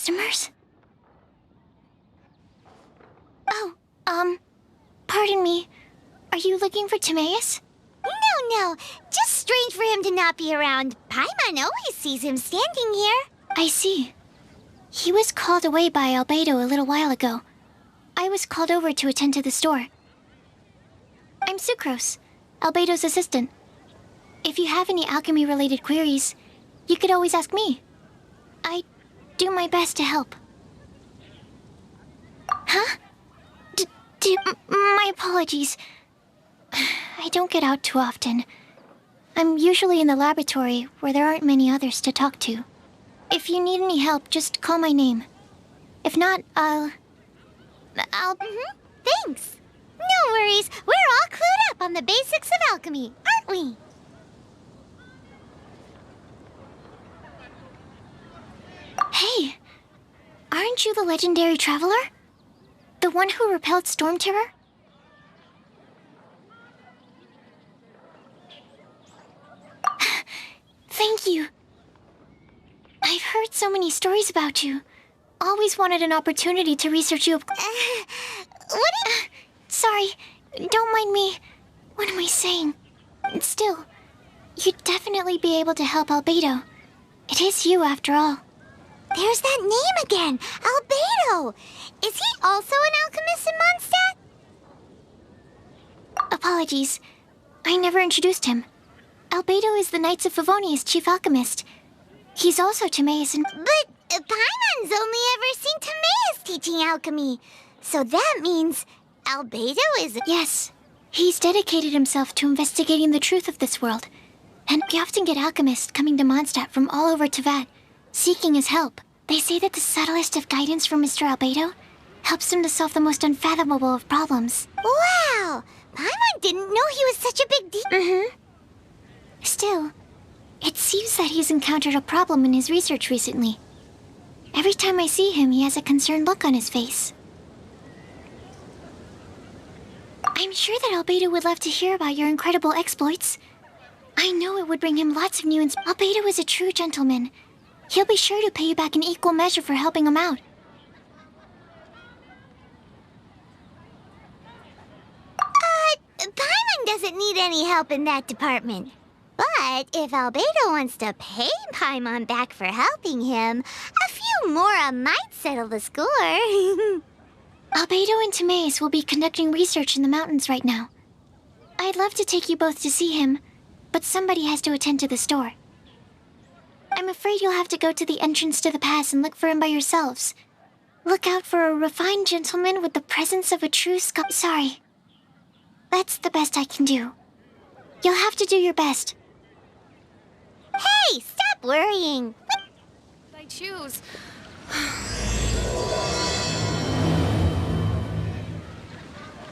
customers? Oh, pardon me. Are you looking for Timaeus? No. Just strange for him to not be around. Paimon always sees him standing here. I see. He was called away by Albedo a little while ago. I was called over to attend to the store. I'm Sucrose, Albedo's assistant. If you have any alchemy-related queries, you could always ask me. I do my best to help. Huh? My apologies. I don't get out too often. I'm usually in the laboratory where there aren't many others to talk to. If you need any help, just call my name. If not, I'll... Thanks. No worries. We're all clued up on the basics of alchemy, aren't we? Hey! Aren't you the legendary traveler? The one who repelled Storm Terror? Thank you. I've heard so many stories about you. Always wanted an opportunity to research you. Sorry, don't mind me. What am I saying? Still, you'd definitely be able to help Albedo. It is you, after all. There's that name again, Albedo. Is he also an alchemist in Mondstadt? Apologies. I never introduced him. Albedo is the Knights of Favonia's chief alchemist. He's also Timaeus and... But Paimon's only ever seen Timaeus teaching alchemy. So that means Albedo is... Yes. He's dedicated himself to investigating the truth of this world. And we often get alchemists coming to Mondstadt from all over Teyvat, seeking his help. They say that the subtlest of guidance from Mr. Albedo helps him to solve the most unfathomable of problems. Wow! Paimon didn't know he was such a big deal. Still, it seems that he's encountered a problem in his research recently. Every time I see him, he has a concerned look on his face. I'm sure that Albedo would love to hear about your incredible exploits. I know it would bring him lots of new Albedo is a true gentleman. He'll be sure to pay you back in equal measure for helping him out. Paimon doesn't need any help in that department. But if Albedo wants to pay Paimon back for helping him, a few more might settle the score. Albedo and Timaeus will be conducting research in the mountains right now. I'd love to take you both to see him, but somebody has to attend to the store. I'm afraid you'll have to go to the entrance to the pass and look for him by yourselves. Look out for a refined gentleman with the presence of a true Sorry. That's the best I can do. You'll have to do your best. Hey, stop worrying. What did I choose?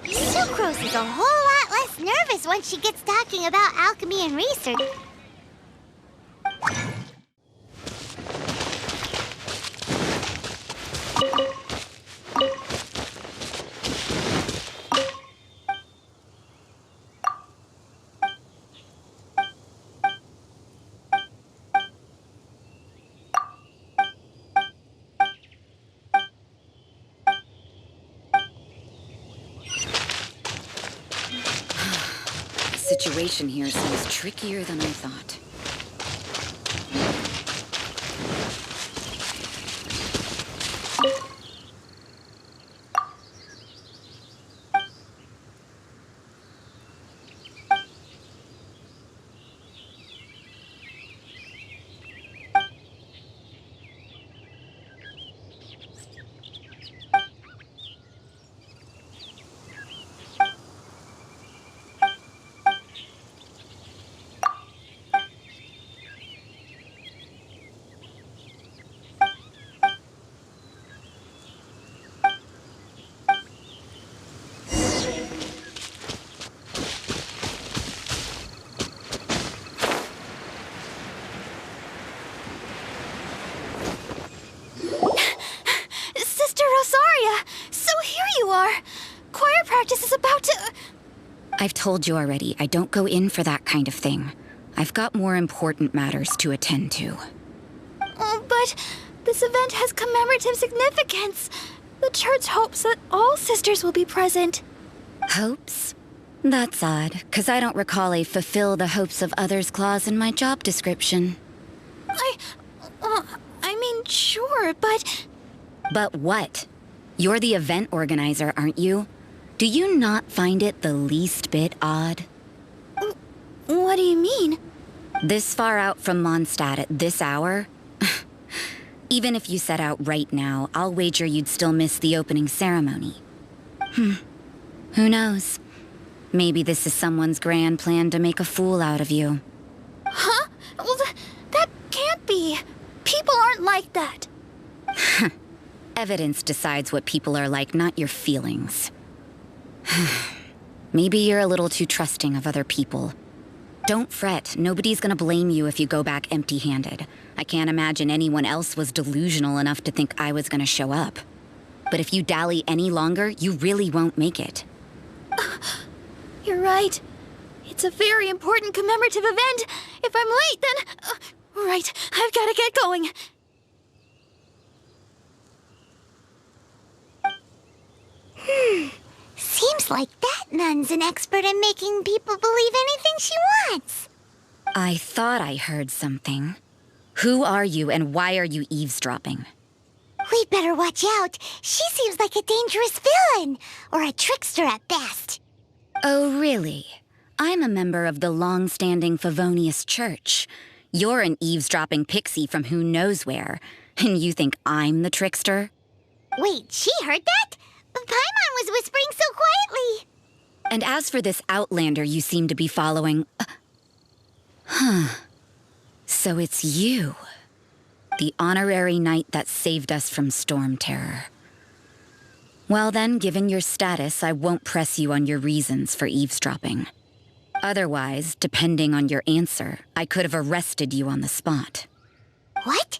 Sucrose is a whole lot less nervous once she gets talking about alchemy and research. The situation here seems trickier than I thought. Choir practice is about to... I've told you already, I don't go in for that kind of thing. I've got more important matters to attend to. But This event has commemorative significance. The church hopes that all sisters will be present. Hopes? That's odd, 'cause I don't recall a fulfill the hopes of others clause in my job description. I mean, sure, but... But what? You're the event organizer, aren't you? Do you not find it the least bit odd? What do you mean? This far out from Mondstadt at this hour? Even if you set out right now, I'll wager you'd still miss the opening ceremony. Who knows? Maybe this is someone's grand plan to make a fool out of you. Huh? Well, that can't be. People aren't like that. Evidence decides what people are like, not your feelings. Maybe you're a little too trusting of other people. Don't fret, nobody's gonna blame you if you go back empty-handed. I can't imagine anyone else was delusional enough to think I was gonna show up. But if you dally any longer, you really won't make it. You're right. It's a very important commemorative event. If I'm late, then... right, I've gotta get going. Seems like that nun's an expert in making people believe anything she wants. I thought I heard something. Who are you and why are you eavesdropping? We'd better watch out. She seems like a dangerous villain, or a trickster at best. Oh, really? I'm a member of the long-standing Favonius Church. You're an eavesdropping pixie from who knows where, and you think I'm the trickster? Wait, she heard that? Paimon was whispering so quietly. And as for this outlander you seem to be following... So it's you. The honorary knight that saved us from storm terror. Well then, given your status, I won't press you on your reasons for eavesdropping. Otherwise, depending on your answer, I could have arrested you on the spot. What?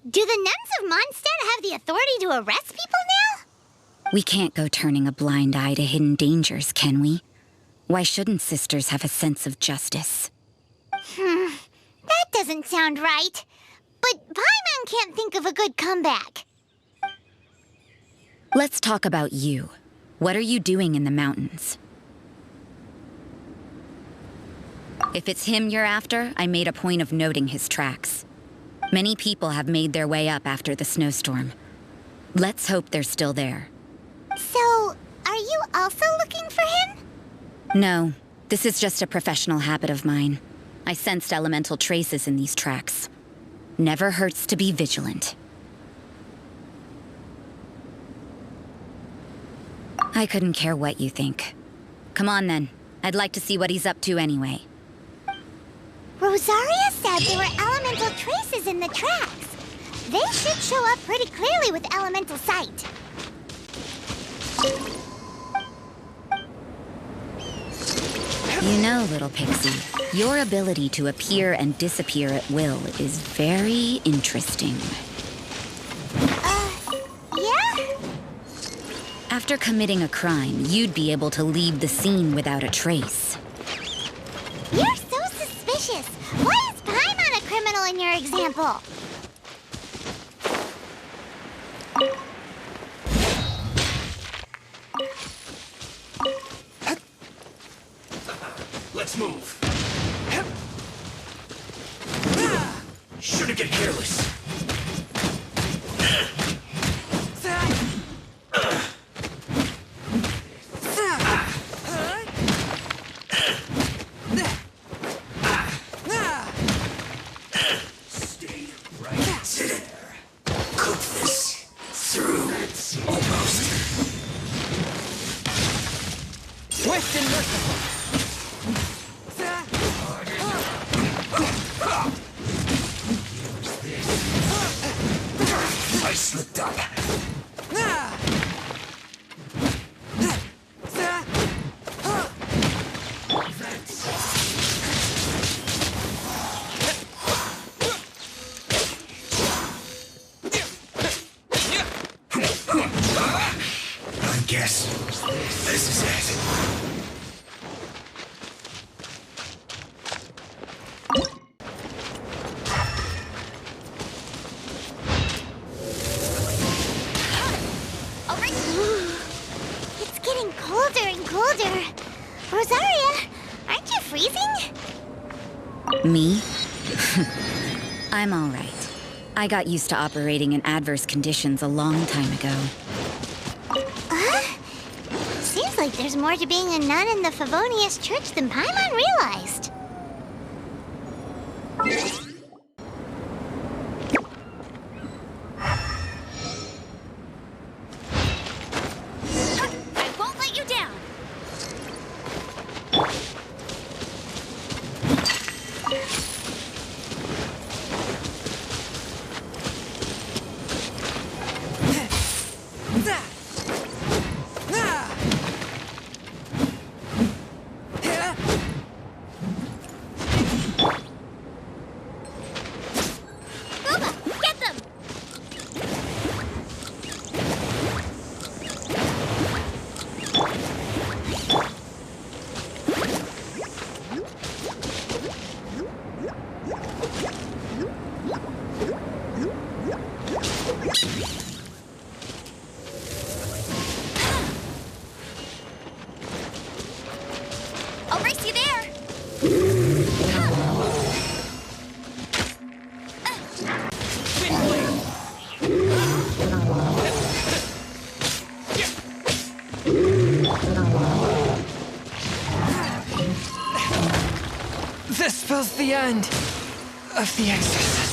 Do the nuns of Mondstadt have the authority to arrest people now? We can't go turning a blind eye to hidden dangers, can we? Why shouldn't sisters have a sense of justice? That doesn't sound right. But Paimon can't think of a good comeback. Let's talk about you. What are you doing in the mountains? If it's him you're after, I made a point of noting his tracks. Many people have made their way up after the snowstorm. Let's hope they're still there. So, are you also looking for him? No, this is just a professional habit of mine. I sensed elemental traces in these tracks. Never hurts to be vigilant. I couldn't care what you think. Come on then. I'd like to see what he's up to anyway. Rosaria said there were elemental traces in the tracks. They should show up pretty clearly with elemental sight. You know, little pixie, your ability to appear and disappear at will is very interesting. Yeah? After committing a crime, you'd be able to leave the scene without a trace. You're so suspicious. Why is Paimon a criminal in your example? Let's move. Shouldn't get careless. Stay right there. Cook this through. Almost. Swift and merciful. I slipped up. I guess this is it. colder. Rosaria, aren't you freezing? Me? I'm all right. I got used to operating in adverse conditions a long time ago. Seems like there's more to being a nun in the Favonius Church than Paimon realized. I won't let you down. Booba, get them! I'll race you there! This spells the end of the exorcist.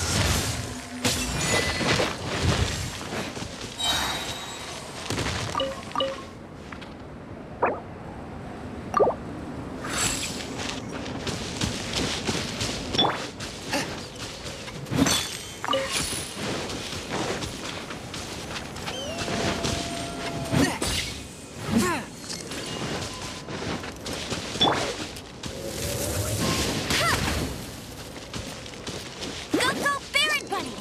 Go, go, Baron Bunny!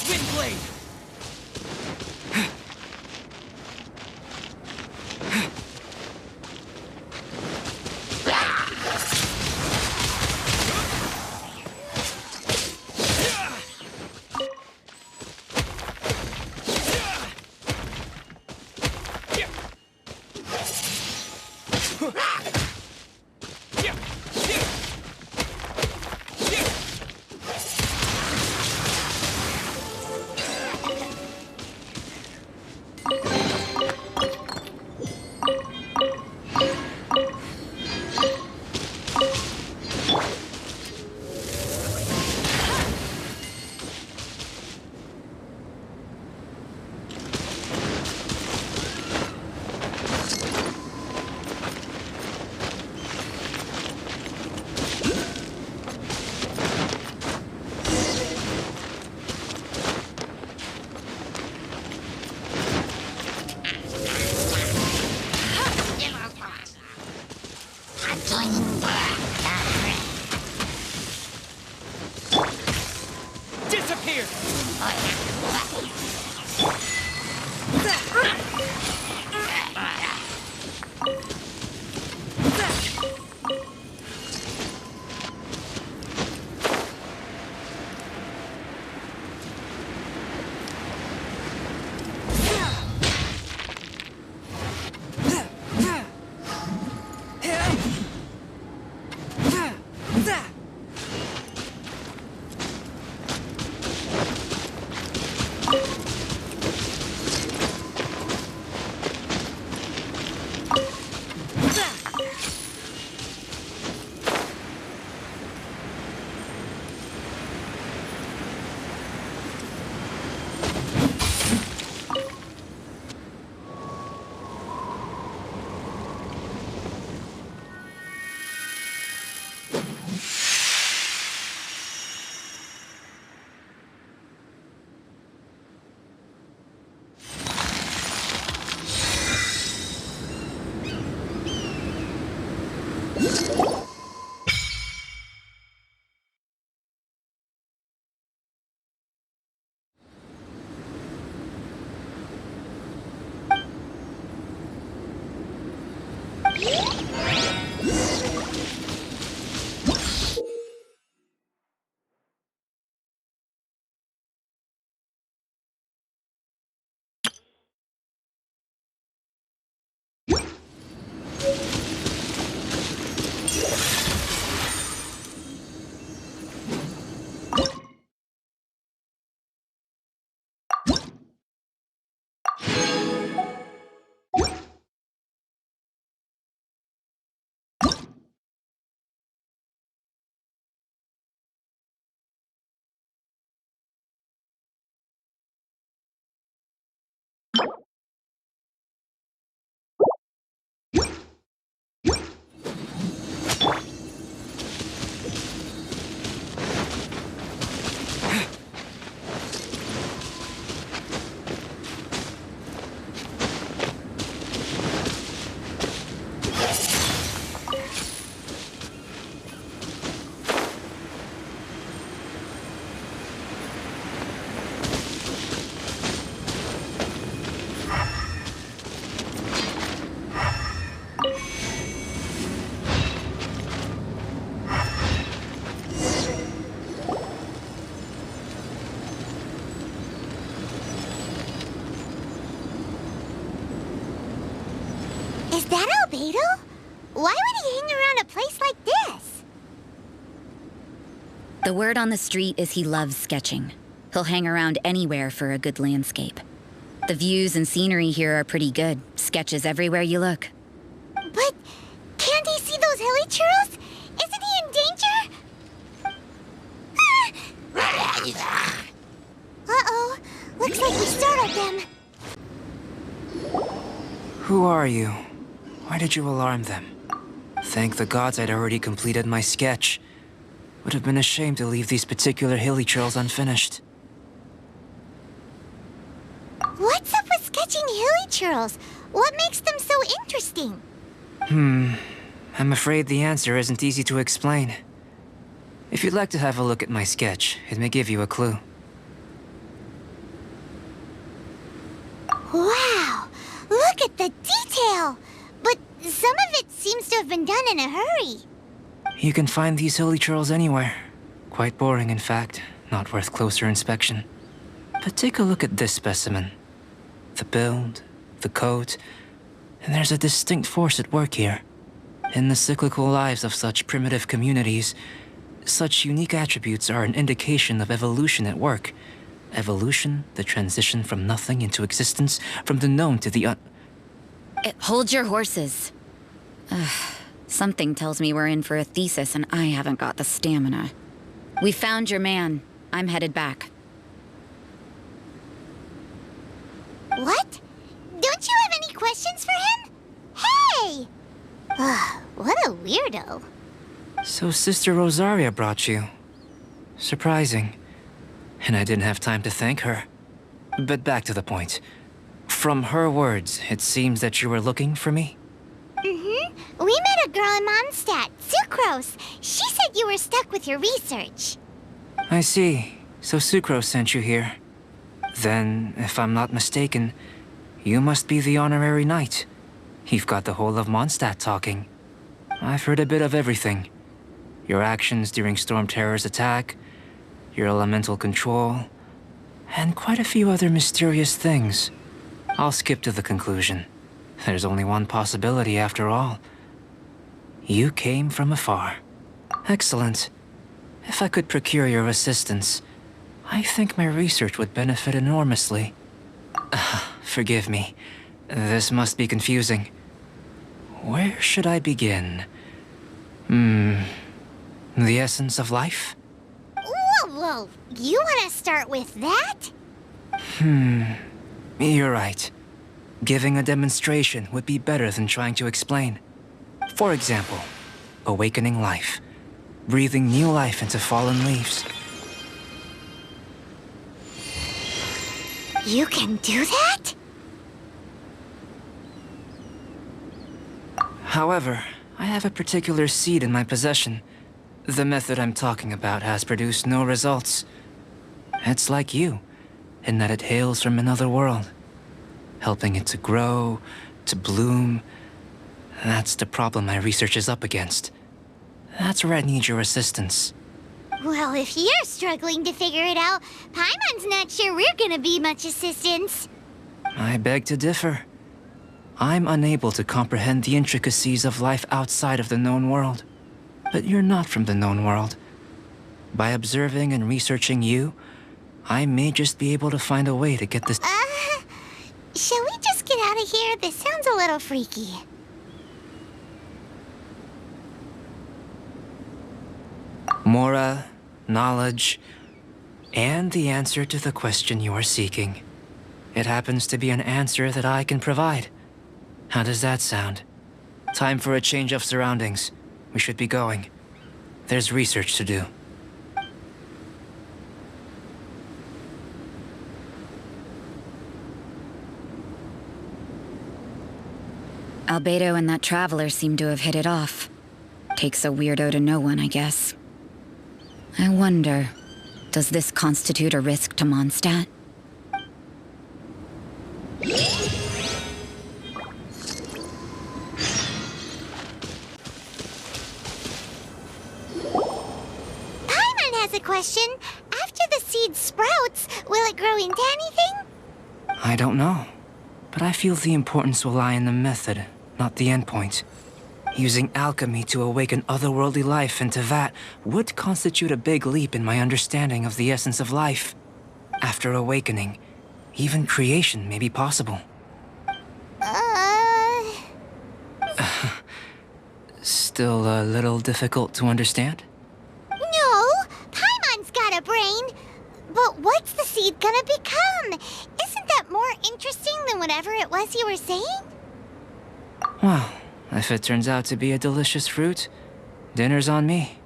Windblade! Disappear! Albedo? Why would he hang around a place like this? The word on the street is he loves sketching. He'll hang around anywhere for a good landscape. The views and scenery here are pretty good. Sketches everywhere you look. But can't he see those hilly churros? Isn't he in danger? Uh-oh. Looks like we startled them. Who are you? Why did you alarm them? Thank the gods I'd already completed my sketch. Would have been a shame to leave these particular hilly trails unfinished. What's up with sketching hilly churros? What makes them so interesting? I'm afraid the answer isn't easy to explain. If you'd like to have a look at my sketch, it may give you a clue. Wow! Look at the detail! But some of it seems to have been done in a hurry. You can find these hilly trails anywhere. Quite boring, in fact. Not worth closer inspection. But take a look at this specimen. The build, the coat, and there's a distinct force at work here. In the cyclical lives of such primitive communities, such unique attributes are an indication of evolution at work. Evolution, the transition from nothing into existence, from the known to the Hold your horses. Something tells me we're in for a thesis and I haven't got the stamina. We found your man. I'm headed back. What? Don't you have any questions for him? Hey! What a weirdo. So Sister Rosaria brought you. Surprising. And I didn't have time to thank her. But back to the point. From her words, it seems that you were looking for me? We met a girl in Mondstadt, Sucrose. She said you were stuck with your research. I see. So Sucrose sent you here. Then, if I'm not mistaken, you must be the honorary knight. You've got the whole of Mondstadt talking. I've heard a bit of everything. Your actions during Storm Terror's attack, your elemental control, and quite a few other mysterious things. I'll skip to the conclusion. There's only one possibility after all. You came from afar. Excellent. If I could procure your assistance, I think my research would benefit enormously. Forgive me. This must be confusing. Where should I begin? The essence of life? Whoa. You want to start with that? You're right. Giving a demonstration would be better than trying to explain. For example, awakening life. Breathing new life into fallen leaves. You can do that? However, I have a particular seed in my possession. The method I'm talking about has produced no results. It's like you, in that it hails from another world. Helping it to grow, to bloom. That's the problem my research is up against. That's where I need your assistance. Well, if you're struggling to figure it out, Paimon's not sure we're gonna be much assistance. I beg to differ. I'm unable to comprehend the intricacies of life outside of the known world. But you're not from the known world. By observing and researching you, I may just be able to find a way to get this— Shall we just get out of here? This sounds a little freaky. Mora, knowledge, and the answer to the question you are seeking. It happens to be an answer that I can provide. How does that sound? Time for a change of surroundings. We should be going. There's research to do. Albedo and that traveler seem to have hit it off. Takes a weirdo to know one, I guess. I wonder, does this constitute a risk to Mondstadt? Paimon has a question. After the seed sprouts, will it grow into anything? I don't know, but I feel the importance will lie in the method, not the endpoint. Using alchemy to awaken otherworldly life into that would constitute a big leap in my understanding of the essence of life. After awakening, even creation may be possible. Still a little difficult to understand? No, Paimon's got a brain. But what's the seed gonna become? Isn't that more interesting than whatever it was you were saying? Well, if it turns out to be a delicious fruit, dinner's on me.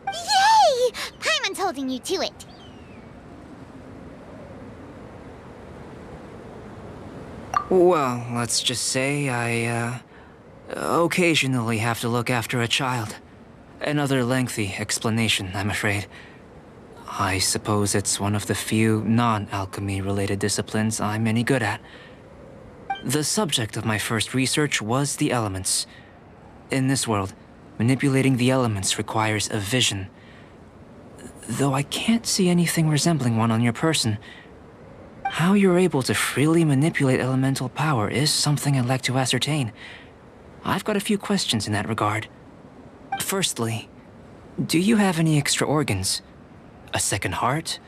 Yay! Paimon's holding you to it. Well, let's just say I, occasionally have to look after a child. Another lengthy explanation, I'm afraid. I suppose it's one of the few non-alchemy-related disciplines I'm any good at. The subject of my first research was the elements. In this world, manipulating the elements requires a vision. Though I can't see anything resembling one on your person, how you're able to freely manipulate elemental power is something I'd like to ascertain. I've got a few questions in that regard. Firstly, do you have any extra organs? A second heart?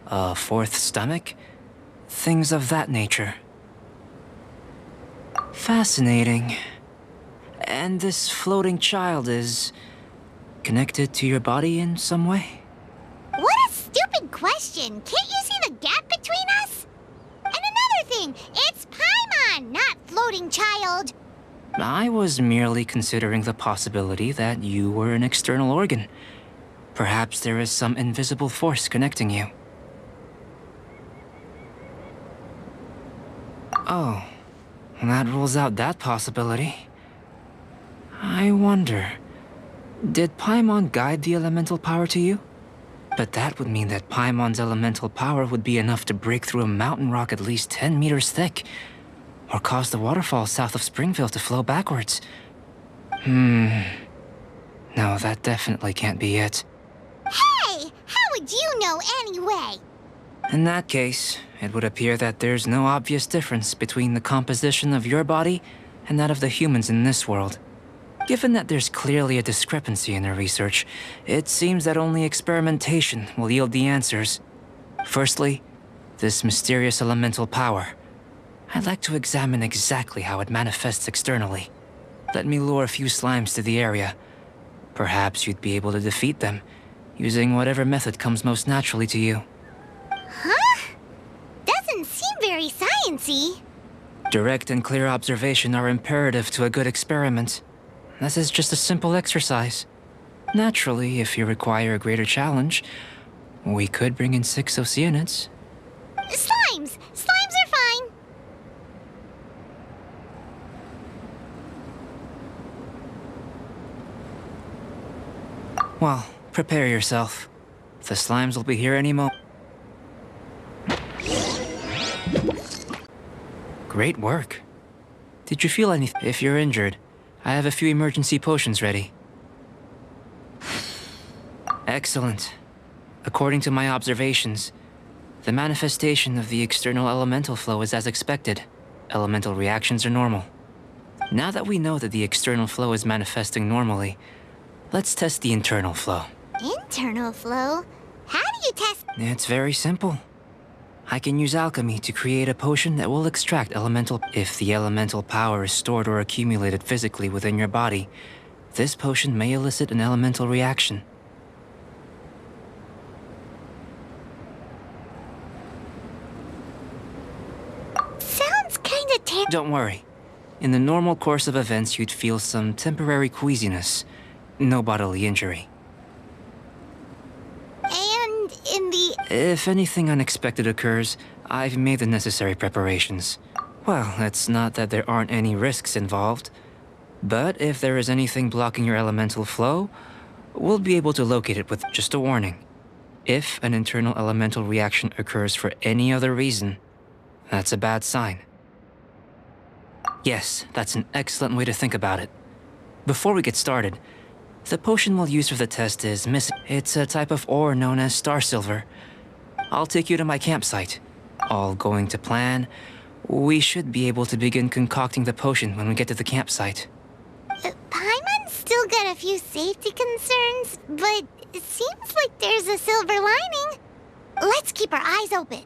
A fourth stomach? Things of that nature. Fascinating. And this floating child is connected to your body in some way? What a stupid question! Can't you see the gap between us? And another thing, it's Paimon, not floating child. I was merely considering the possibility that you were an external organ. Perhaps there is some invisible force connecting you. Oh, that rules out that possibility. I wonder, did Paimon guide the elemental power to you? But that would mean that Paimon's elemental power would be enough to break through a mountain rock at least 10 meters thick, or cause the waterfall south of Springville to flow backwards. No, that definitely can't be it. Hey! How would you know anyway? In that case, it would appear that there's no obvious difference between the composition of your body and that of the humans in this world. Given that there's clearly a discrepancy in their research, it seems that only experimentation will yield the answers. Firstly, this mysterious elemental power. I'd like to examine exactly how it manifests externally. Let me lure a few slimes to the area. Perhaps you'd be able to defeat them, using whatever method comes most naturally to you. Huh? Doesn't seem very sciencey. Direct and clear observation are imperative to a good experiment. This is just a simple exercise. Naturally, if you require a greater challenge, we could bring in 6 Oceanids. Slimes! Slimes are fine. Well, prepare yourself. The slimes will be here any moment. Great work. Did you feel anything? If you're injured, I have a few emergency potions ready. Excellent. According to my observations, the manifestation of the external elemental flow is as expected. Elemental reactions are normal. Now that we know that the external flow is manifesting normally, let's test the internal flow. Internal flow? How do you test? It's very simple. I can use alchemy to create a potion that will extract elemental... If the elemental power is stored or accumulated physically within your body, this potion may elicit an elemental reaction. Sounds kinda Don't worry. In the normal course of events, you'd feel some temporary queasiness. No bodily injury. And in the... If anything unexpected occurs, I've made the necessary preparations. Well, it's not that there aren't any risks involved. But if there is anything blocking your elemental flow, we'll be able to locate it with just a warning. If an internal elemental reaction occurs for any other reason, that's a bad sign. Yes, that's an excellent way to think about it. Before we get started, the potion we'll use for the test is missing. It's a type of ore known as star silver. I'll take you to my campsite. All going to plan, We should be able to begin concocting the potion when we get to the campsite. Paimon's still got a few safety concerns, but it seems like there's a silver lining. Let's keep our eyes open.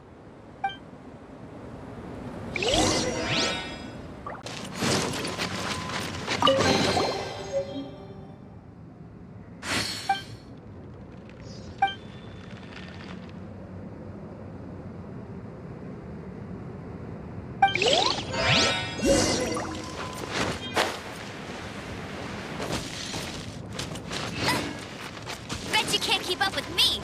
Bet you can't keep up with me!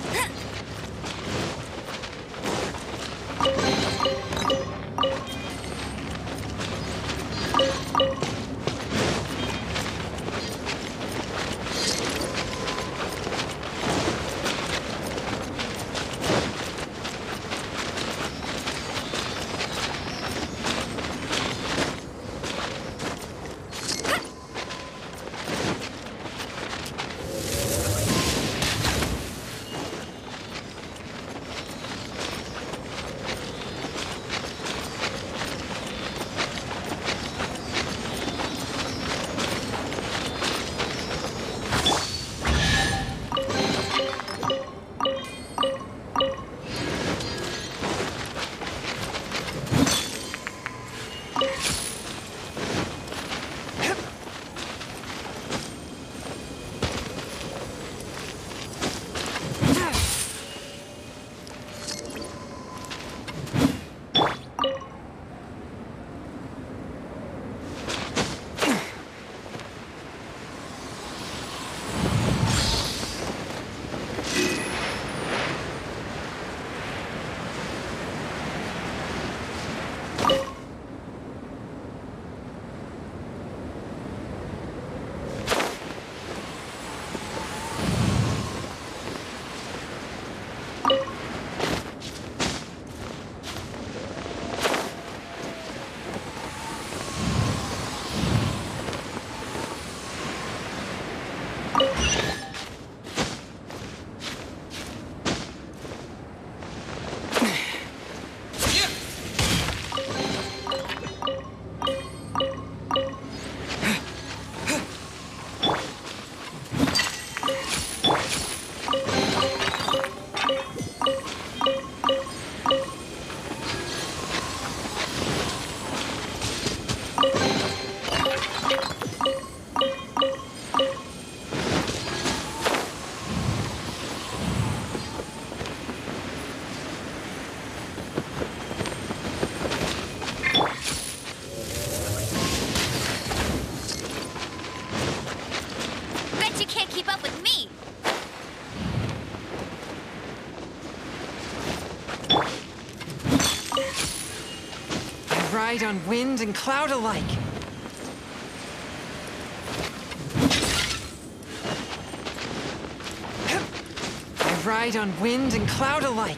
Ride on wind and cloud alike. I ride on wind and cloud alike.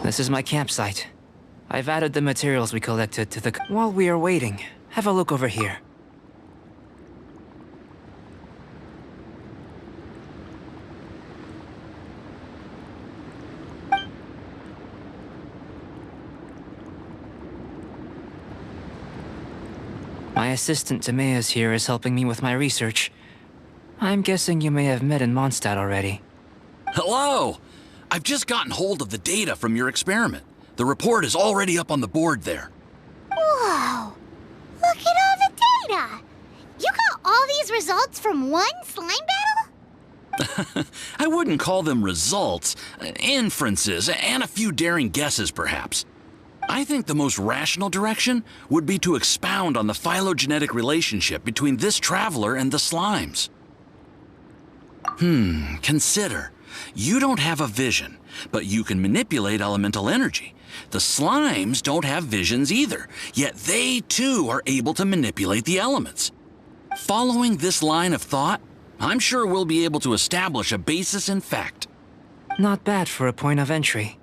This is my campsite. I've added the materials we collected to the... While we are waiting, have a look over here. My assistant Timaeus here is helping me with my research. I'm guessing you may have met in Mondstadt already. Hello! I've just gotten hold of the data from your experiment. The report is already up on the board there. Whoa! Look at all the data! You got all these results from one slime battle? I wouldn't call them results, inferences, and a few daring guesses perhaps. I think the most rational direction would be to expound on the phylogenetic relationship between this traveler and the slimes. Consider. You don't have a vision, but you can manipulate elemental energy. The slimes don't have visions either, yet they too are able to manipulate the elements. Following this line of thought, I'm sure we'll be able to establish a basis in fact. Not bad for a point of entry.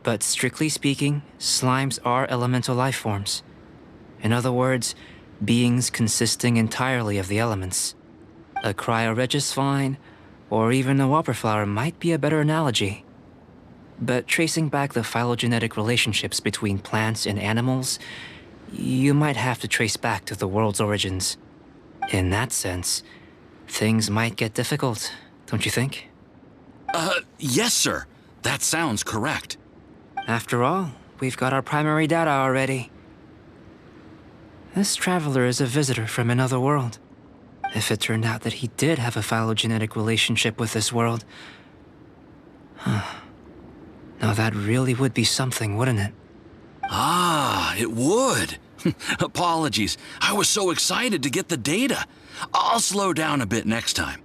But strictly speaking, slimes are elemental life forms. In other words, beings consisting entirely of the elements. A cryoregis vine, or even a whopperflower might be a better analogy. But tracing back the phylogenetic relationships between plants and animals, you might have to trace back to the world's origins. In that sense, things might get difficult, don't you think? Yes, sir. That sounds correct. After all, we've got our primary data already. This traveler is a visitor from another world. If it turned out that he did have a phylogenetic relationship with this world... Now that really would be something, wouldn't it? Ah, it would. Apologies. I was so excited to get the data. I'll slow down a bit next time.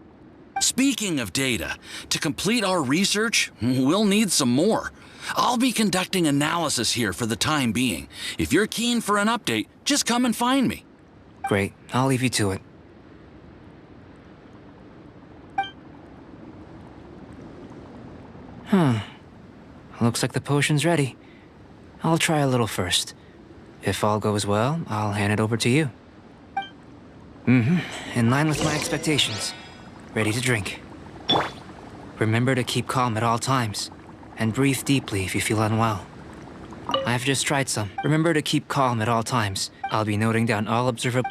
Speaking of data, to complete our research, we'll need some more. I'll be conducting analysis here for the time being. If you're keen for an update, just come and find me. Great. I'll leave you to it. Looks like the potion's ready. I'll try a little first. If all goes well, I'll hand it over to you. In line with my expectations. Ready to drink. Remember to keep calm at all times. And breathe deeply if you feel unwell. I've just tried some. Remember to keep calm at all times. I'll be noting down all observable...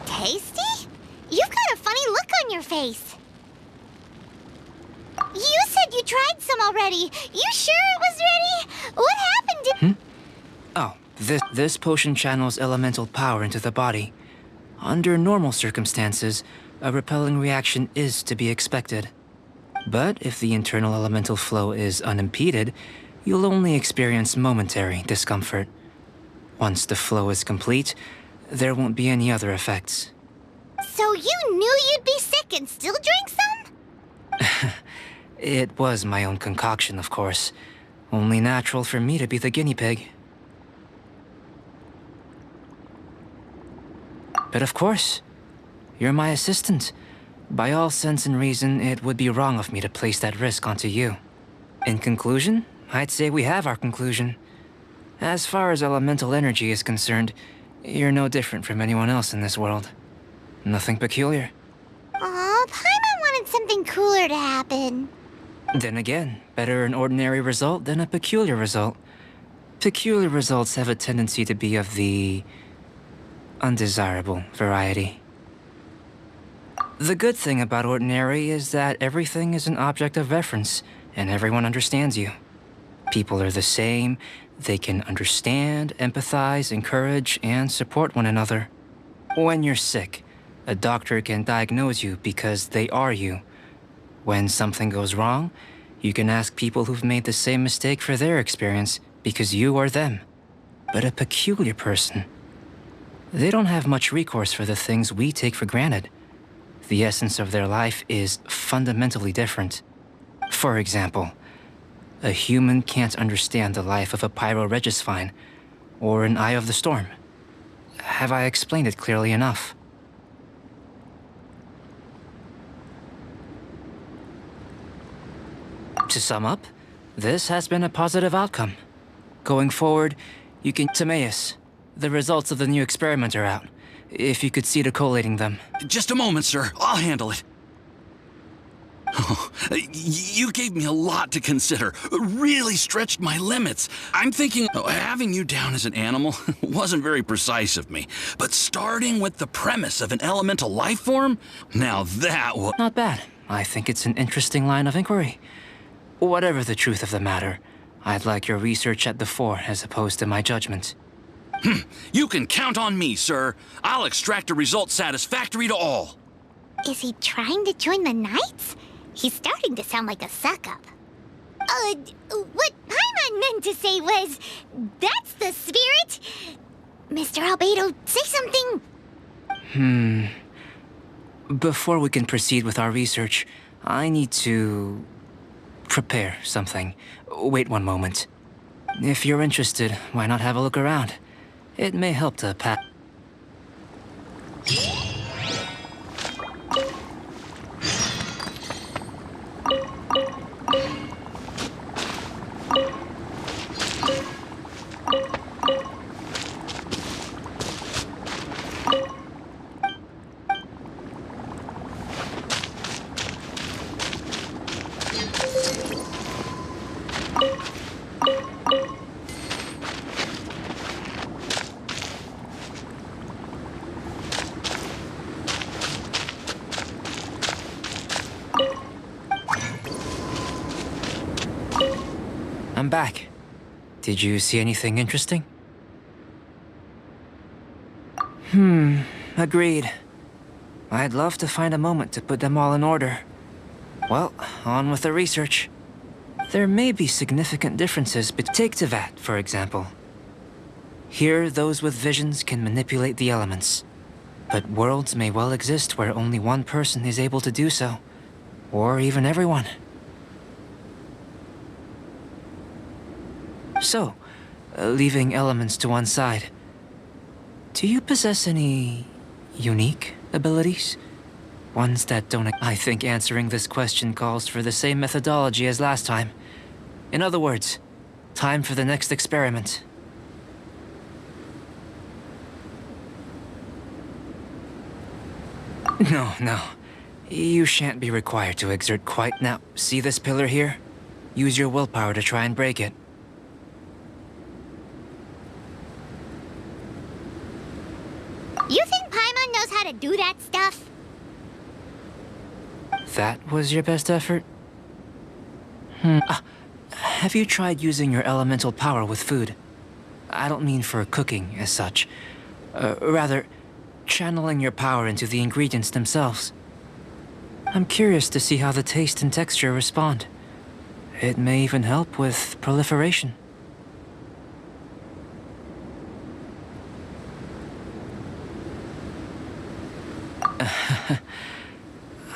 Tasty? You've got a funny look on your face. You said you tried some already. You sure it was ready? What happened to... Oh, this potion channels elemental power into the body. Under normal circumstances, a repelling reaction is to be expected. But if the internal elemental flow is unimpeded, you'll only experience momentary discomfort. Once the flow is complete, there won't be any other effects. So you knew you'd be sick and still drank some? It was my own concoction, of course. Only natural for me to be the guinea pig. But of course, you're my assistant. By all sense and reason, it would be wrong of me to place that risk onto you. In conclusion, I'd say we have our conclusion. As far as elemental energy is concerned, you're no different from anyone else in this world. Nothing peculiar. Aw, Paimon wanted something cooler to happen. Then again, better an ordinary result than a peculiar result. Peculiar results have a tendency to be of the undesirable variety. The good thing about ordinary is that everything is an object of reference, and everyone understands you. People are the same. They can understand, empathize, encourage, and support one another. When you're sick, a doctor can diagnose you because they are you. When something goes wrong, You can ask people who've made the same mistake for their experience, because you are them. But a peculiar person, they don't have much recourse for the things we take for granted. The essence of their life is fundamentally different. For example, a human can't understand the life of a pyroregisvine or an Eye of the Storm. Have I explained it clearly enough? To sum up, this has been a positive outcome. Going forward, you can... Timaeus, the results of the new experiment are out. If you could see to collating them. Just a moment, sir. I'll handle it. Oh, you gave me a lot to consider. Really stretched my limits. I'm thinking having you down as an animal wasn't very precise of me. But starting with the premise of an elemental life form? Now that was... Not bad. I think it's an interesting line of inquiry. Whatever the truth of the matter, I'd like your research at the fore as opposed to my judgment. You can count on me, sir. I'll extract a result satisfactory to all. Is he trying to join the Knights? He's starting to sound like a suck-up. What Paimon meant to say was, that's the spirit? Mr. Albedo, say something. Before we can proceed with our research, I need to... prepare something. Wait one moment. If you're interested, why not have a look around? It may help to pat... I'm back. Did you see anything interesting? Agreed. I'd love to find a moment to put them all in order. Well, on with the research. There may be significant differences, but take Tevat, for example. Here, those with visions can manipulate the elements. But worlds may well exist where only one person is able to do so. Or even everyone. So, leaving elements to one side, do you possess any unique abilities? Ones that don't... I think answering this question calls for the same methodology as last time. In other words, time for the next experiment. No. You shan't be required to exert quite... Now, see this pillar here? Use your willpower to try and break it. You think Paimon knows how to do that stuff? That was your best effort? Have you tried using your elemental power with food? I don't mean for cooking as such. Rather, channeling your power into the ingredients themselves. I'm curious to see how the taste and texture respond. It may even help with proliferation.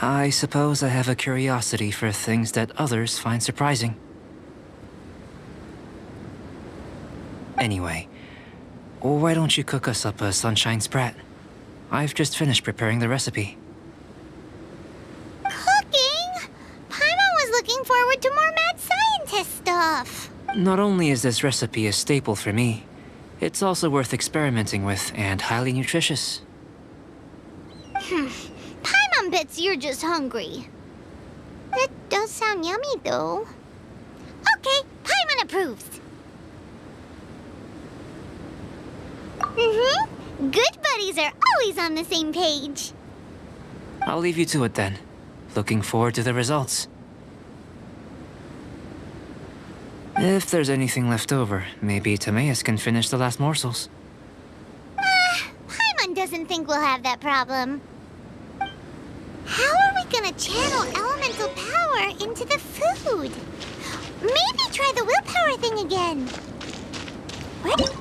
I suppose I have a curiosity for things that others find surprising. Anyway, why don't you cook us up a sunshine sprat? I've just finished preparing the recipe. Cooking? Paimon was looking forward to more mad scientist stuff. Not only is this recipe a staple for me, it's also worth experimenting with and highly nutritious. Paimon bets you're just hungry. That does sound yummy, though. Okay, Paimon approves. Good buddies are always on the same page. I'll leave you to it then. Looking forward to the results. If there's anything left over, maybe Timaeus can finish the last morsels. Paimon doesn't think we'll have that problem. How are we gonna channel elemental power into the food? Maybe try the willpower thing again. What?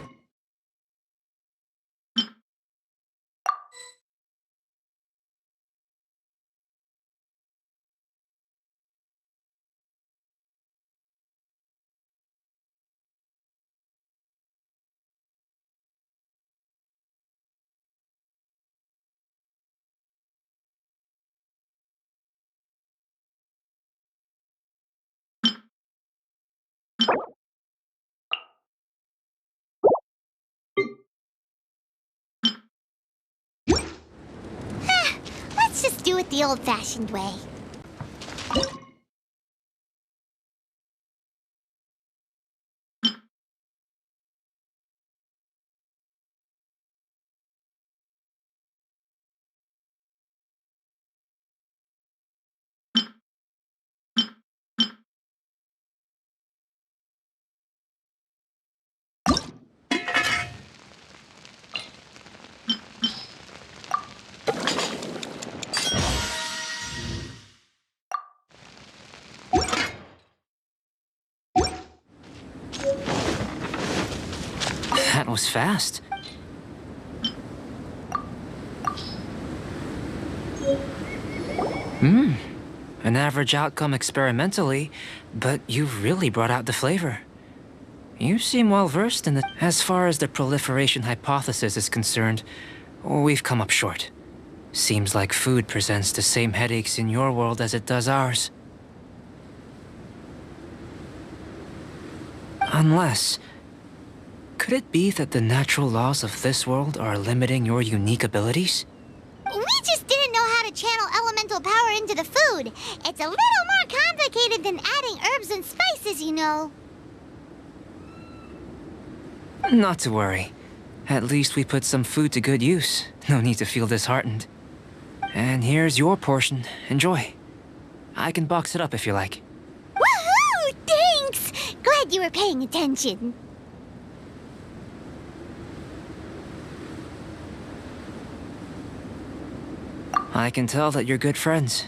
Let's just do it the old-fashioned way. That was fast. An average outcome experimentally, but you've really brought out the flavor. You seem well versed in the... As far as the proliferation hypothesis is concerned, we've come up short. Seems like food presents the same headaches in your world as it does ours. Unless... Could it be that the natural laws of this world are limiting your unique abilities? We just didn't know how to channel elemental power into the food. It's a little more complicated than adding herbs and spices, you know. Not to worry. At least we put some food to good use. No need to feel disheartened. And here's your portion. Enjoy. I can box it up if you like. Woohoo! Thanks! Glad you were paying attention. I can tell that you're good friends.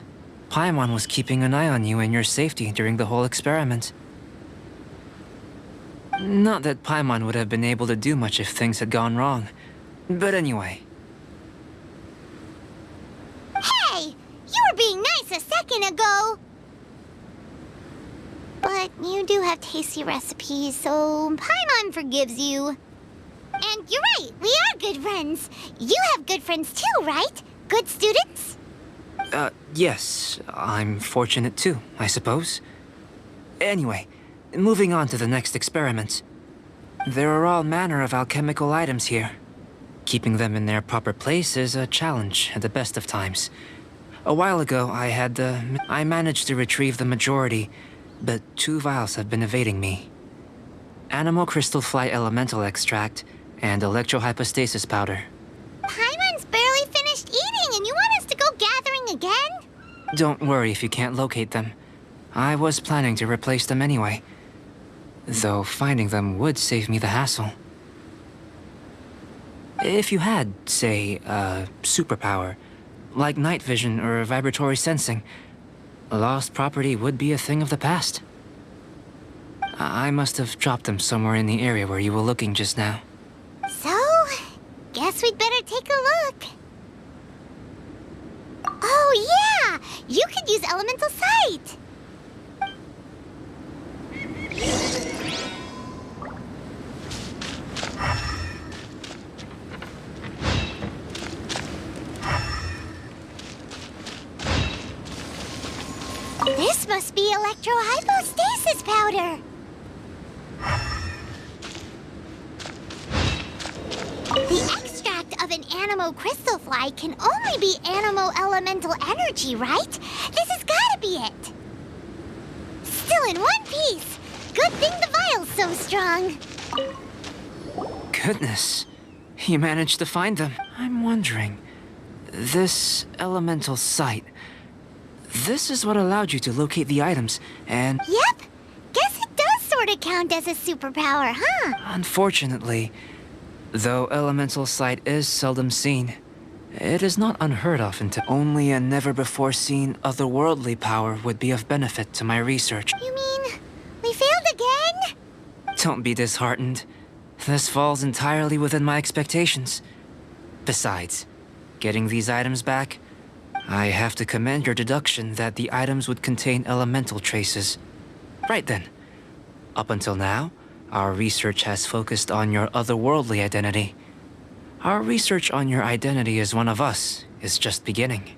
Paimon was keeping an eye on you and your safety during the whole experiment. Not that Paimon would have been able to do much if things had gone wrong. But anyway. Hey! You were being nice a second ago! But you do have tasty recipes, so Paimon forgives you. And you're right, we are good friends. You have good friends too, right? Good students? Yes. I'm fortunate too, I suppose. Anyway, moving on to the next experiment. There are all manner of alchemical items here. Keeping them in their proper place is a challenge at the best of times. A while ago, I managed to retrieve the majority, but 2 vials have been evading me. Animal crystal fly elemental extract and electrohypostasis powder. Paimon's barely finished eating and you want us to go gathering again? Don't worry if you can't locate them. I was planning to replace them anyway. Though finding them would save me the hassle. If you had, say, a superpower, like night vision or vibratory sensing, lost property would be a thing of the past. I must have dropped them somewhere in the area where you were looking just now. So, guess we'd better take a look. Oh yeah! You could use elemental sight! This must be electrohypostasis powder! The extract of an animo crystal fly can only be animo elemental energy, right? This has gotta be it! Still in one piece! Good thing the vial's so strong! Goodness, you managed to find them. I'm wondering, this elemental sight, this is what allowed you to locate the items, and... Yep! Guess it does sort of count as a superpower, huh? Unfortunately, though elemental sight is seldom seen, it is not unheard of until only a never-before-seen otherworldly power would be of benefit to my research. You mean, we Don't be disheartened. This falls entirely within my expectations. Besides, getting these items back, I have to commend your deduction that the items would contain elemental traces. Right then. Up until now, our research has focused on your otherworldly identity. Our research on your identity as one of us is just beginning.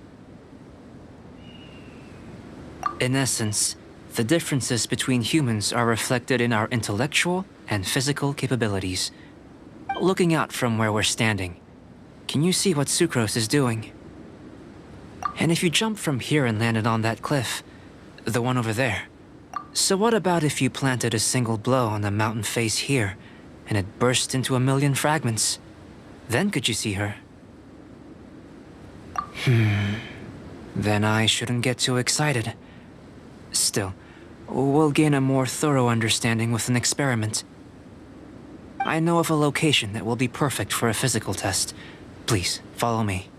In essence, the differences between humans are reflected in our intellectual and physical capabilities. Looking out from where we're standing, can you see what Sucrose is doing? And if you jump from here and landed on that cliff, the one over there, so what about if you planted a single blow on the mountain face here, and it burst into a million fragments? Then could you see her? Then I shouldn't get too excited. Still, we'll gain a more thorough understanding with an experiment. I know of a location that will be perfect for a physical test. Please, follow me.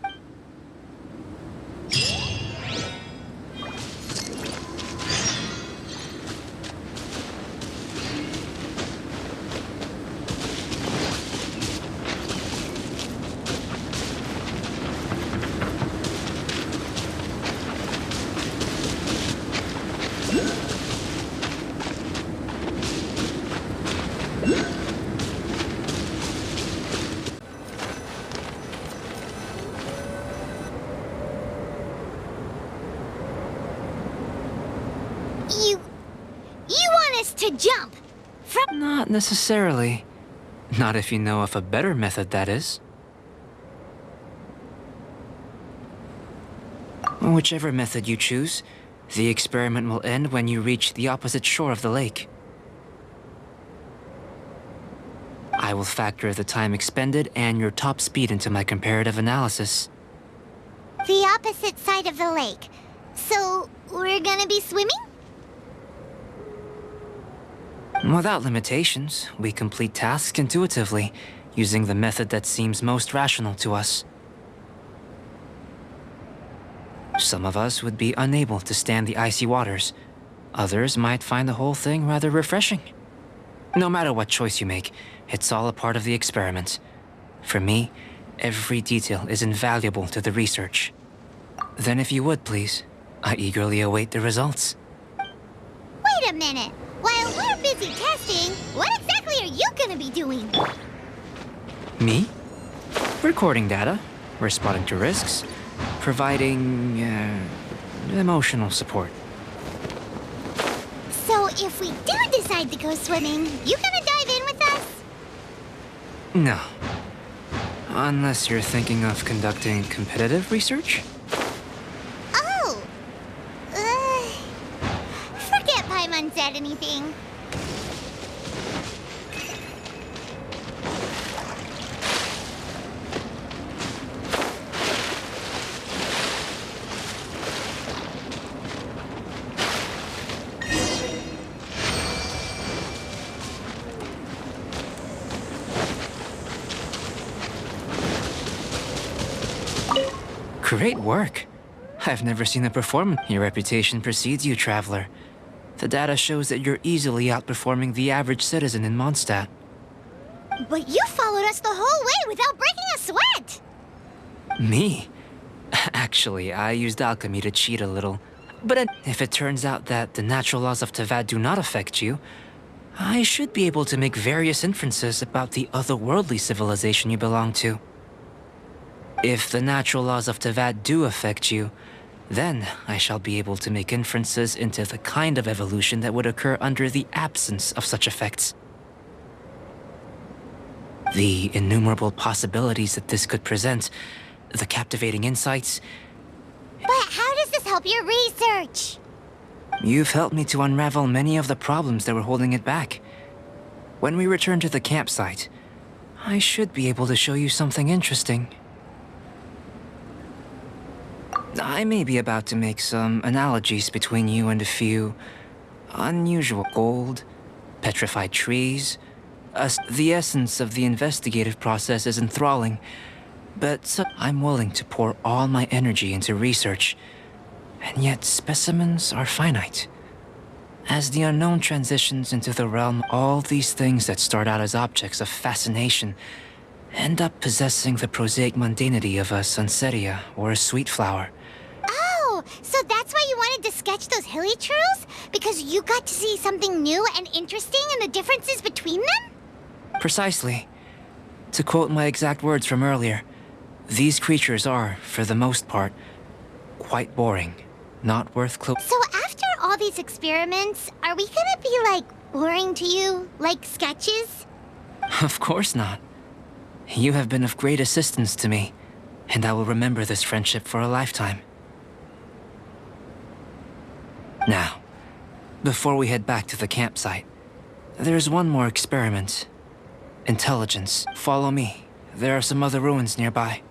You want us to jump from... Not necessarily. Not if you know of a better method, that is. Whichever method you choose, the experiment will end when you reach the opposite shore of the lake. I will factor the time expended and your top speed into my comparative analysis. The opposite side of the lake. So, we're gonna be swimming? Without limitations, we complete tasks intuitively, using the method that seems most rational to us. Some of us would be unable to stand the icy waters. Others might find the whole thing rather refreshing. No matter what choice you make, it's all a part of the experiment. For me, every detail is invaluable to the research. Then if you would, please, I eagerly await the results. Wait a minute. While we're busy testing, what exactly are you gonna be doing? Me? Recording data, responding to risks, providing, emotional support. So if we do decide to go swimming, you gonna dive in with us? No. Unless you're thinking of conducting competitive research? Oh! Forget Paimon said anything. Great work. I've never seen a performance. Your reputation precedes you, traveler. The data shows that you're easily outperforming the average citizen in Mondstadt. But you followed us the whole way without breaking a sweat! Me? Actually, I used alchemy to cheat a little. But if it turns out that the natural laws of Tavad do not affect you, I should be able to make various inferences about the otherworldly civilization you belong to. If the natural laws of Tavad do affect you, then I shall be able to make inferences into the kind of evolution that would occur under the absence of such effects. The innumerable possibilities that this could present, the captivating insights... But how does this help your research? You've helped me to unravel many of the problems that were holding it back. When we return to the campsite, I should be able to show you something interesting. I may be about to make some analogies between you and a few unusual gold, petrified trees. The essence of the investigative process is enthralling, but I'm willing to pour all my energy into research, and yet specimens are finite. As the unknown transitions into the realm, all these things that start out as objects of fascination end up possessing the prosaic mundanity of a sunsetia or a sweet flower. Oh, so that's why you wanted to sketch those hilly churls? Because you got to see something new and interesting and the differences between them? Precisely. To quote my exact words from earlier, these creatures are, for the most part, quite boring, not worth So after all these experiments, are we gonna be, like, boring to you? Like sketches? Of course not. You have been of great assistance to me, and I will remember this friendship for a lifetime. Now, before we head back to the campsite, there's one more experiment. Intelligence. Follow me. There are some other ruins nearby.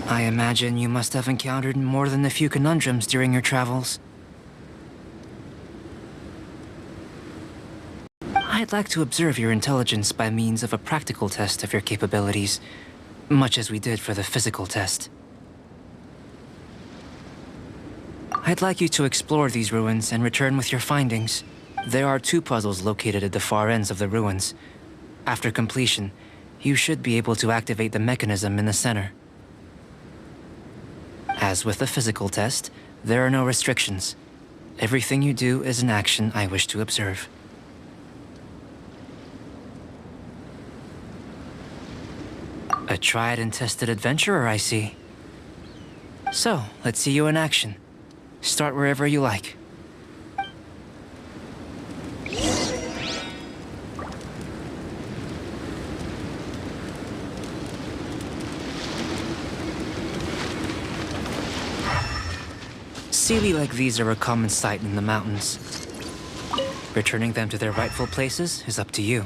I imagine you must have encountered more than a few conundrums during your travels. I'd like to observe your intelligence by means of a practical test of your capabilities, much as we did for the physical test. I'd like you to explore these ruins and return with your findings. There are 2 puzzles located at the far ends of the ruins. After completion, you should be able to activate the mechanism in the center. As with the physical test, there are no restrictions. Everything you do is an action I wish to observe. A tried and tested adventurer, I see. So, let's see you in action. Start wherever you like. Sealy like these are a common sight in the mountains. Returning them to their rightful places is up to you.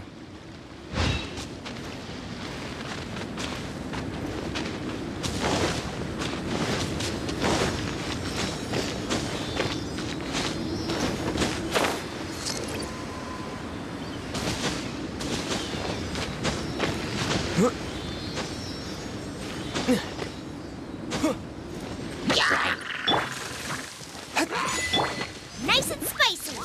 Nice and spicy.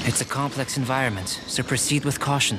It's a complex environment, so proceed with caution.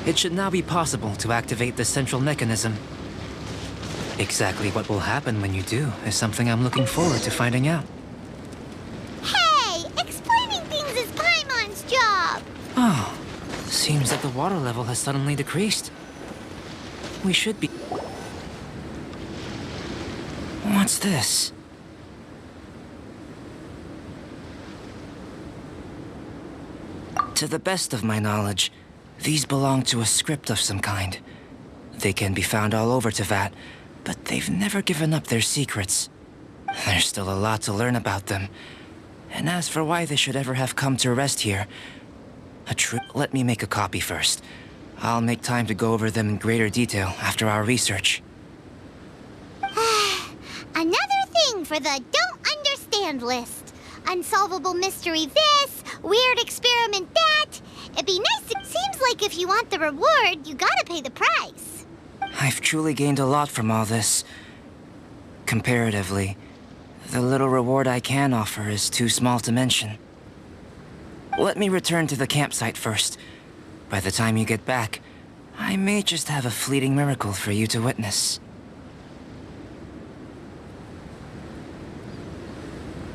It should now be possible to activate the central mechanism. Exactly what will happen when you do is something I'm looking forward to finding out. Hey! Explaining things is Paimon's job! Oh, seems that the water level has suddenly decreased. We should be... What's this? To the best of my knowledge, these belong to a script of some kind. They can be found all over Teyvat, but they've never given up their secrets. There's still a lot to learn about them. And as for why they should ever have come to rest here, let me make a copy first. I'll make time to go over them in greater detail after our research. Another thing for the don't understand list. Unsolvable mystery this, weird experiment that. It'd be nice. It seems like if you want the reward, you gotta pay the price. I've truly gained a lot from all this. Comparatively, the little reward I can offer is too small to mention. Let me return to the campsite first. By the time you get back, I may just have a fleeting miracle for you to witness.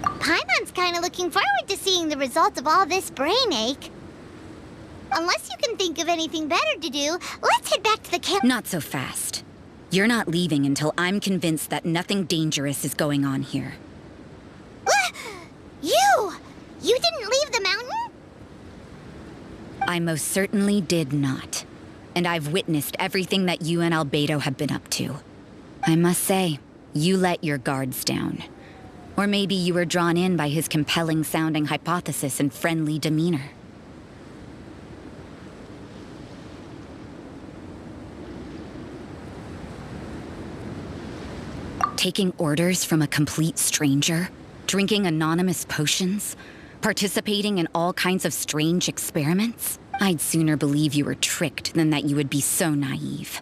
Paimon's kinda looking forward to seeing the result of all this brain ache. Unless you can think of anything better to do, let's head back to the camp. Not so fast. You're not leaving until I'm convinced that nothing dangerous is going on here. You! You didn't leave the mountain? I most certainly did not. And I've witnessed everything that you and Albedo have been up to. I must say, you let your guards down. Or maybe you were drawn in by his compelling-sounding hypothesis and friendly demeanor. Taking orders from a complete stranger, drinking anonymous potions, participating in all kinds of strange experiments? I'd sooner believe you were tricked than that you would be so naive.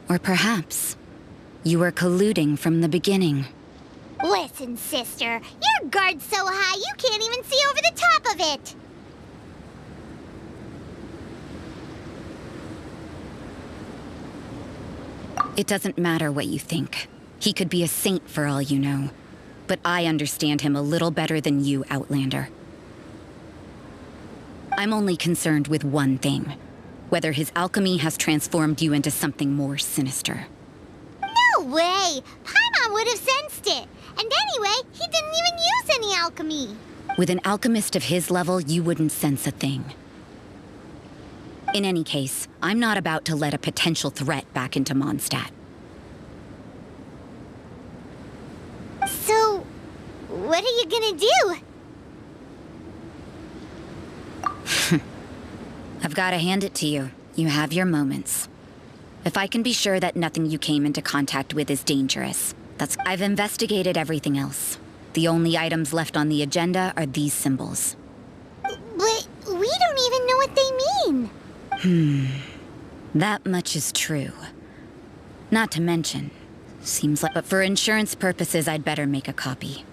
Or perhaps you were colluding from the beginning. Listen, sister, your guard's so high you can't even see over the top of it. It doesn't matter what you think. He could be a saint for all you know. But I understand him a little better than you, Outlander. I'm only concerned with one thing. Whether his alchemy has transformed you into something more sinister. No way! Paimon would have sensed it. And anyway, he didn't even use any alchemy. With an alchemist of his level, you wouldn't sense a thing. In any case, I'm not about to let a potential threat back into Mondstadt. So, what are you gonna do? I've got to hand it to you. You have your moments. If I can be sure that nothing you came into contact with is dangerous, I've investigated everything else. The only items left on the agenda are these symbols. But we don't even know what they mean. That much is true. Not to mention, seems like... But for insurance purposes, I'd better make a copy.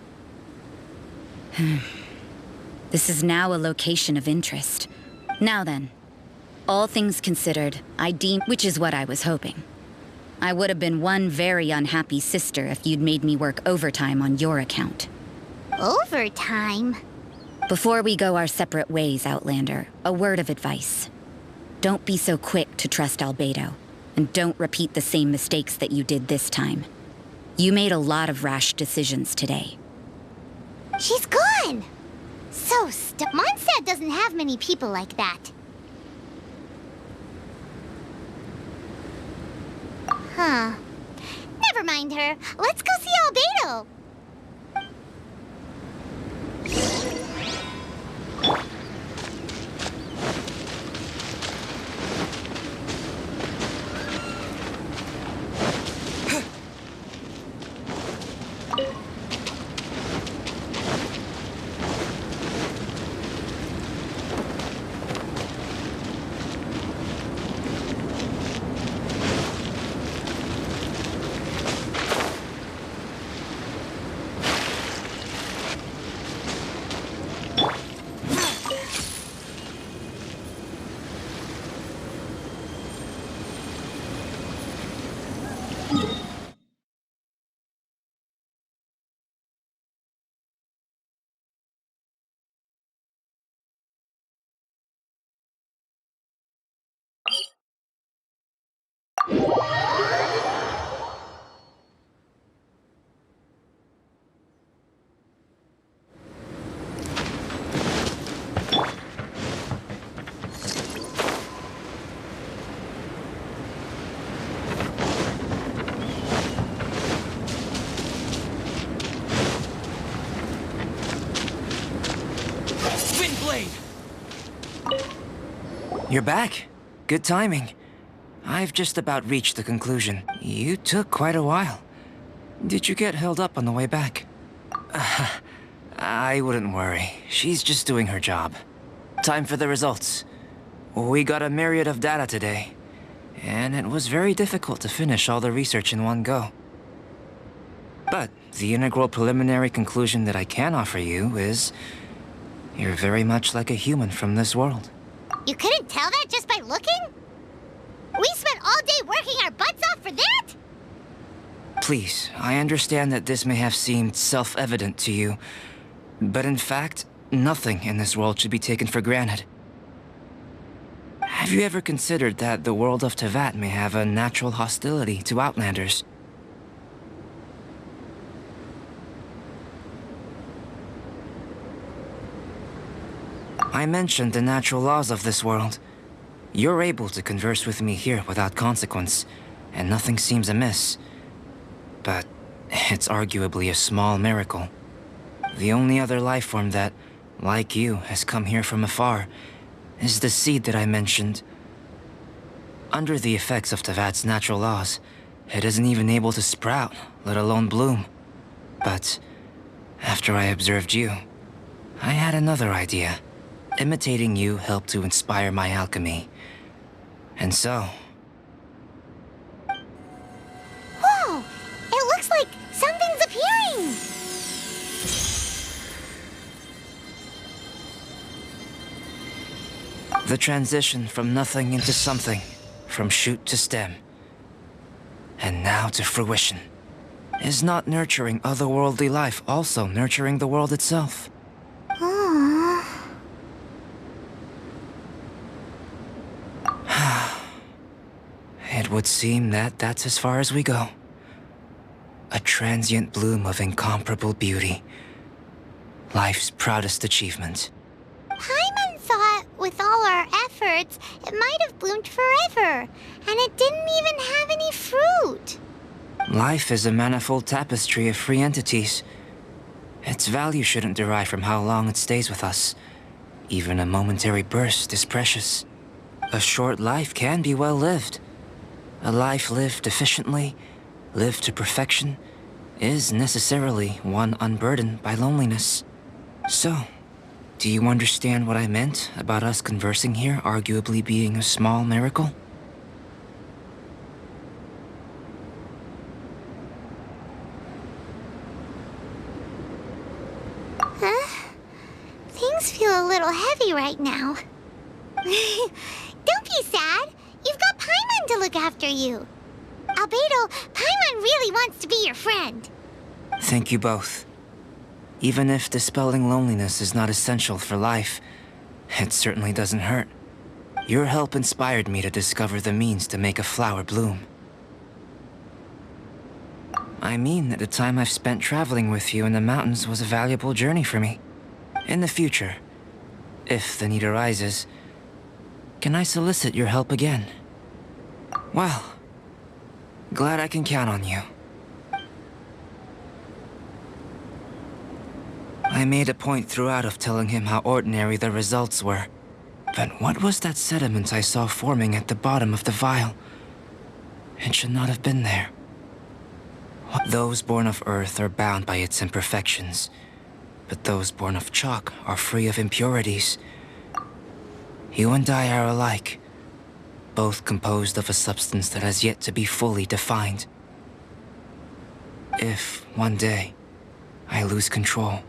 This is now a location of interest. Now then, all things considered, which is what I was hoping. I would have been one very unhappy sister if you'd made me work overtime on your account. Overtime? Before we go our separate ways, Outlander, a word of advice. Don't be so quick to trust Albedo, and don't repeat the same mistakes that you did this time. You made a lot of rash decisions today. She's gone! So Mondstadt doesn't have many people like that. Huh. Never mind her. Let's go see Albedo. You're back. Good timing. I've just about reached the conclusion. You took quite a while. Did you get held up on the way back? I wouldn't worry. She's just doing her job. Time for the results. We got a myriad of data today, and it was very difficult to finish all the research in one go. But the integral preliminary conclusion that I can offer you is... you're very much like a human from this world. You couldn't tell that just by looking? We spent all day working our butts off for that? Please, I understand that this may have seemed self-evident to you, but in fact, nothing in this world should be taken for granted. Have you ever considered that the world of Teyvat may have a natural hostility to Outlanders? I mentioned the natural laws of this world. You're able to converse with me here without consequence, and nothing seems amiss. But it's arguably a small miracle. The only other life form that, like you, has come here from afar is the seed that I mentioned. Under the effects of Teyvat's natural laws, it isn't even able to sprout, let alone bloom. But after I observed you, I had another idea. Imitating you helped to inspire my alchemy. And so... Whoa! It looks like something's appearing! the transition from nothing into something, from shoot to stem, and now to fruition. Is not nurturing otherworldly life also nurturing the world itself? It would seem that that's as far as we go. A transient bloom of incomparable beauty. Life's proudest achievement. Paimon thought with all our efforts, efforts, it might have bloomed forever, and it didn't even have any fruit. Life is a manifold tapestry of free entities. Its value shouldn't derive from how long it stays with us. Even a momentary burst is precious. A short life can be well lived. A life lived efficiently, lived to perfection, is necessarily one unburdened by loneliness. So, do you understand what I meant about us conversing here arguably being a small miracle? Huh? Things feel a little heavy right now. Don't be sad. You've got Paimon to look after you. Albedo, Paimon really wants to be your friend. Thank you both. Even if dispelling loneliness is not essential for life, it certainly doesn't hurt. Your help inspired me to discover the means to make a flower bloom. I mean that the time I've spent traveling with you in the mountains was a valuable journey for me. In the future, if the need arises, can I solicit your help again? Well, glad I can count on you. I made a point throughout of telling him how ordinary the results were. But what was that sediment I saw forming at the bottom of the vial? It should not have been there. Those born of earth are bound by its imperfections, but those born of chalk are free of impurities. You and I are alike, both composed of a substance that has yet to be fully defined. If, one day, I lose control,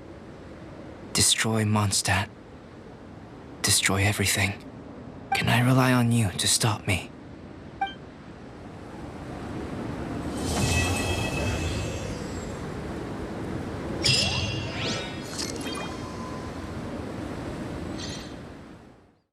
destroy Mondstadt, destroy everything, can I rely on you to stop me?